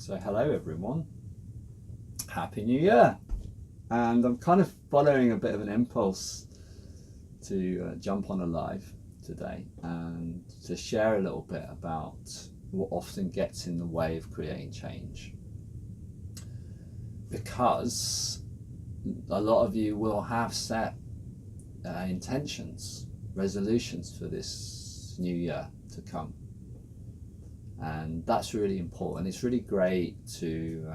So hello everyone, Happy New Year! And I'm kind of following a bit of an impulse to jump on a live today and to share a little bit about what often gets in the way of creating change. Because a lot of you will have set intentions, resolutions for this new year to come. And that's really important. It's really great to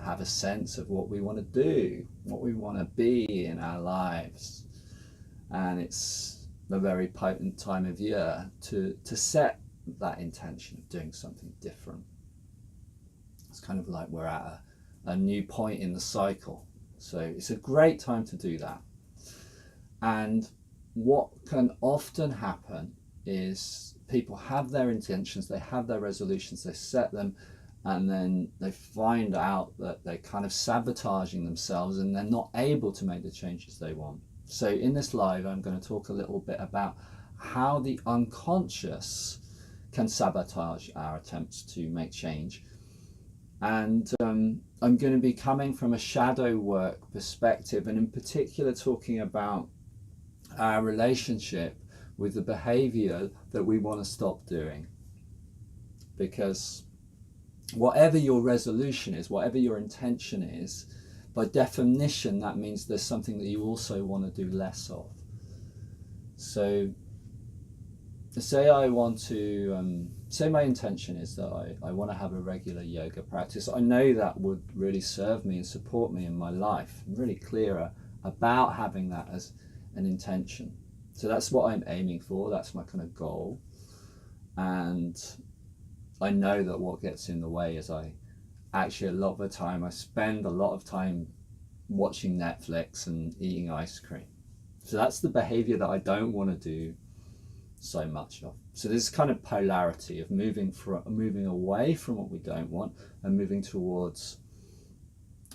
have a sense of what we want to do, what we want to be in our lives. And it's a very potent time of year to set that intention of doing something different. It's kind of like we're at a new point in the cycle. So it's a great time to do that. And what can often happen is people have their intentions, they have their resolutions, they set them, and then they find out that they're kind of sabotaging themselves and they're not able to make the changes they want. So in this live, I'm going to talk a little bit about how the unconscious can sabotage our attempts to make change. And I'm going to be coming from a shadow work perspective, and in particular talking about our relationship with the behavior that we want to stop doing. Because whatever your resolution is, whatever your intention is, by definition that means there's something that you also want to do less of. So say I want to, say my intention is that I want to have a regular yoga practice. I know that would really serve me and support me in my life. I'm really clearer about having that as an intention. So that's what I'm aiming for, that's my kind of goal. And I know that what gets in the way is a lot of the time I spend a lot of time watching Netflix and eating ice cream. So that's the behavior that I don't want to do so much of. So this kind of polarity of moving away from what we don't want and moving towards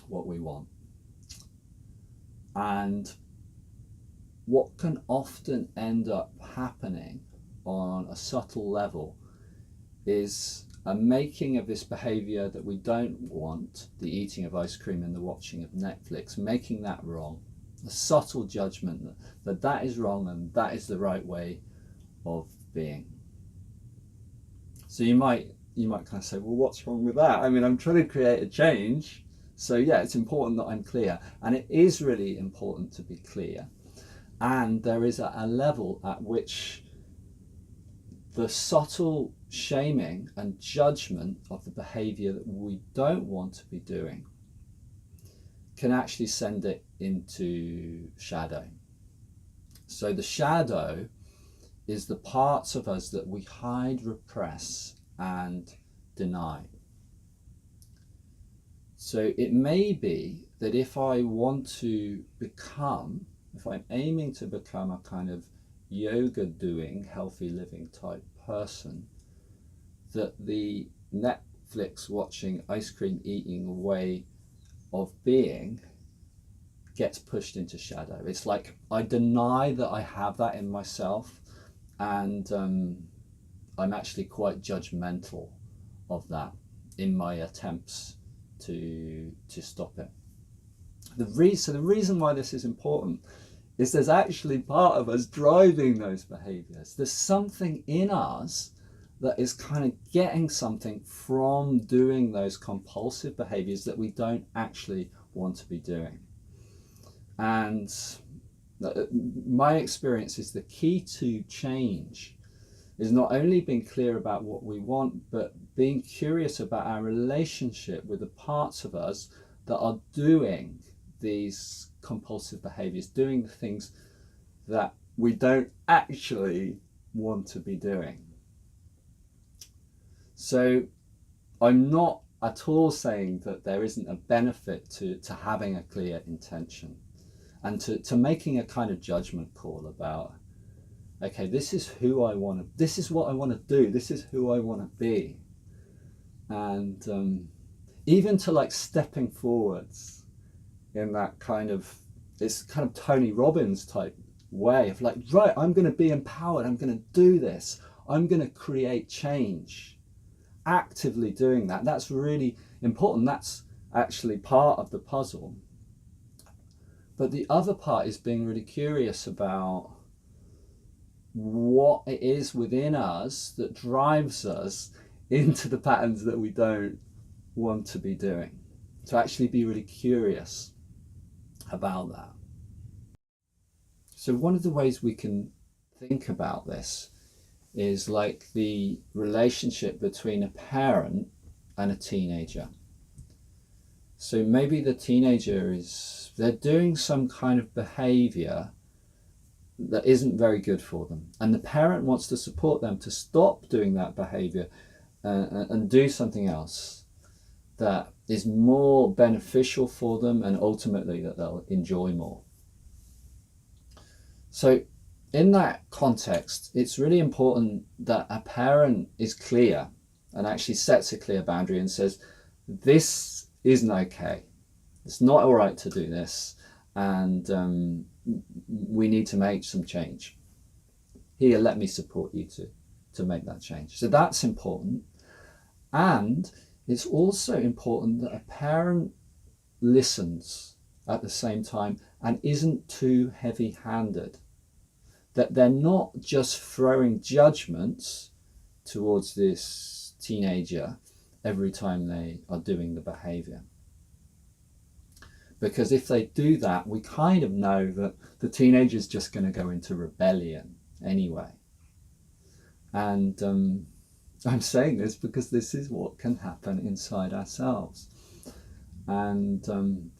what we want. And what can often end up happening on a subtle level is a making of this behavior that we don't want, the eating of ice cream and the watching of Netflix, making that wrong. A subtle judgment that is wrong and that is the right way of being. So you might kind of say, well, what's wrong with that? I mean, I'm trying to create a change. So yeah, it's important that I'm clear. And it is really important to be clear. And there is a level at which the subtle shaming and judgment of the behavior that we don't want to be doing can actually send it into shadow. So the shadow is the parts of us that we hide, repress, and deny. So it may be that if I'm aiming to become a kind of yoga doing, healthy living type person, that the Netflix watching, ice cream eating way of being gets pushed into shadow. It's like I deny that I have that in myself, and I'm actually quite judgmental of that in my attempts to stop it. The reason why this is important is there's actually part of us driving those behaviors. There's something in us that is kind of getting something from doing those compulsive behaviors that we don't actually want to be doing. And my experience is the key to change is not only being clear about what we want, but being curious about our relationship with the parts of us that are doing these compulsive behaviors, doing the things that we don't actually want to be doing. So I'm not at all saying that there isn't a benefit to having a clear intention and to making a kind of judgment call about, okay, this is what I want to do, this is who I want to be. And even to like stepping forwards in that kind of, it's kind of Tony Robbins type way of like, right, I'm going to be empowered, I'm going to do this, I'm going to create change. actively doing that. That's really important. That's actually part of the puzzle. But the other part is being really curious about what it is within us that drives us into the patterns that we don't want to be doing. To actually be really curious about that. So one of the ways we can think about this is like the relationship between a parent and a teenager. So maybe the teenager they're doing some kind of behavior that isn't very good for them, and the parent wants to support them to stop doing that behavior and do something else that is more beneficial for them and ultimately that they'll enjoy more. So in that context, it's really important that a parent is clear and actually sets a clear boundary and says, this isn't okay. It's not all right to do this, and we need to make some change. Here, let me support you to make that change. So that's important. And it's also important that a parent listens at the same time and isn't too heavy-handed. That they're not just throwing judgments towards this teenager every time they are doing the behavior. Because if they do that, we kind of know that the teenager is just going to go into rebellion anyway. And I'm saying this because this is what can happen inside ourselves. And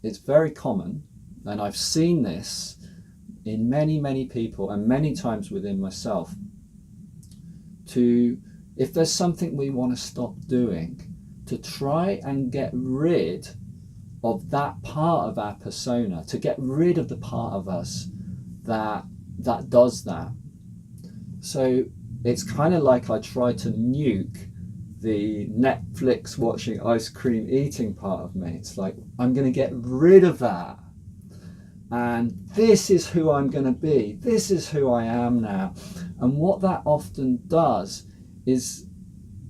it's very common, and I've seen this in many, many people and many times within myself, if there's something we want to stop doing, to try and get rid of that part of our persona, to get rid of the part of us that does that. So it's kind of like I try to nuke the Netflix watching, ice cream eating part of me. It's like, I'm going to get rid of that. And this is who I'm going to be. This is who I am now. And what that often does is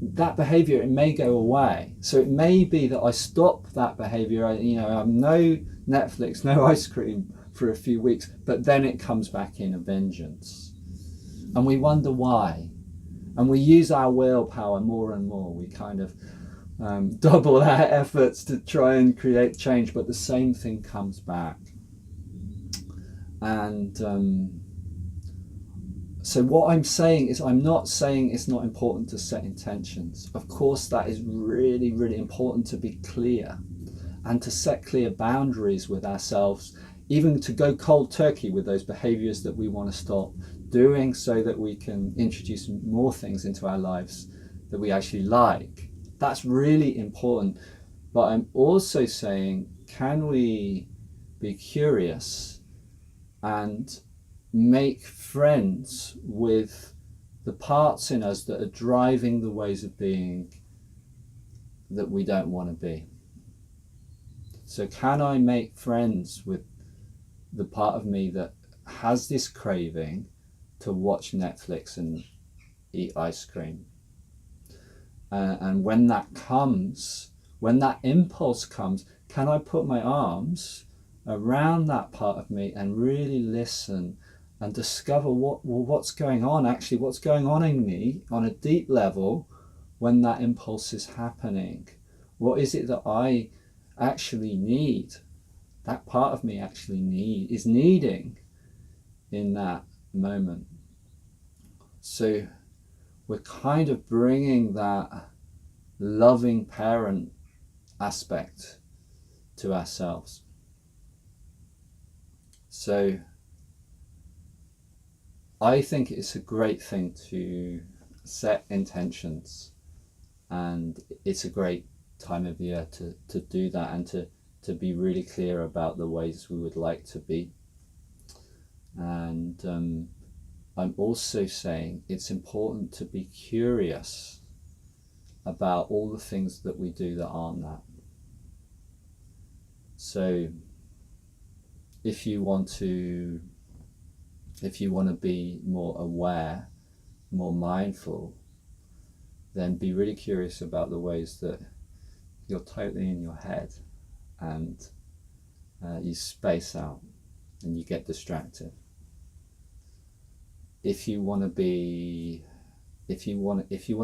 that behavior, it may go away. So it may be that I stop that behavior. I'm no Netflix, no ice cream for a few weeks, but then it comes back in a vengeance. And we wonder why. And we use our willpower more and more. We kind of double our efforts to try and create change, but the same thing comes back. And so what I'm saying is, I'm not saying it's not important to set intentions. Of course, that is really, really important, to be clear and to set clear boundaries with ourselves, even to go cold turkey with those behaviors that we want to stop doing, so that we can introduce more things into our lives that we actually like. That's really important. But I'm also saying, can we be curious and make friends with the parts in us that are driving the ways of being that we don't want to be? So can I make friends with the part of me that has this craving to watch Netflix and eat ice cream? And when that comes, when that impulse comes, can I put my arms around that part of me and really listen and discover what's going on, actually what's going on in me on a deep level when that impulse is happening? What is it that I actually need, that part of me actually is needing in that moment? So we're kind of bringing that loving parent aspect to ourselves. So I think it's a great thing to set intentions, and it's a great time of year to do that, and to be really clear about the ways we would like to be. And I'm also saying it's important to be curious about all the things that we do that aren't that. So if you want to be more aware, more mindful, then be really curious about the ways that you're totally in your head and you space out and you get distracted. If you want to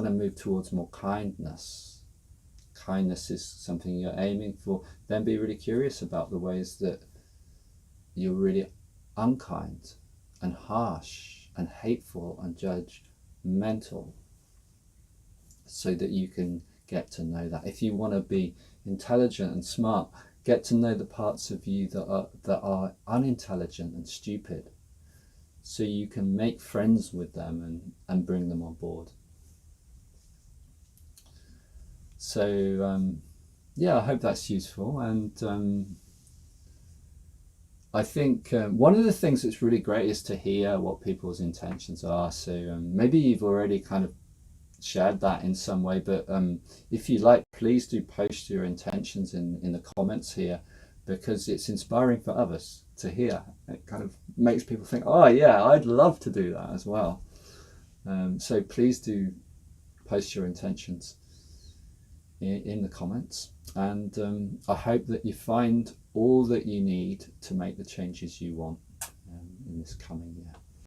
move towards more kindness is something you're aiming for, then be really curious about the ways that you're really unkind and harsh and hateful and judgmental, so that you can get to know that. If you want to be intelligent and smart, get to know the parts of you that are unintelligent and stupid, so you can make friends with them and bring them on board. So yeah, I hope that's useful. And I think one of the things that's really great is to hear what people's intentions are. So maybe you've already kind of shared that in some way, but if you like, please do post your intentions in the comments here, because it's inspiring for others to hear. It kind of makes people think, oh yeah, I'd love to do that as well. So please do post your intentions in the comments, and I hope that you find all that you need to make the changes you want in this coming year.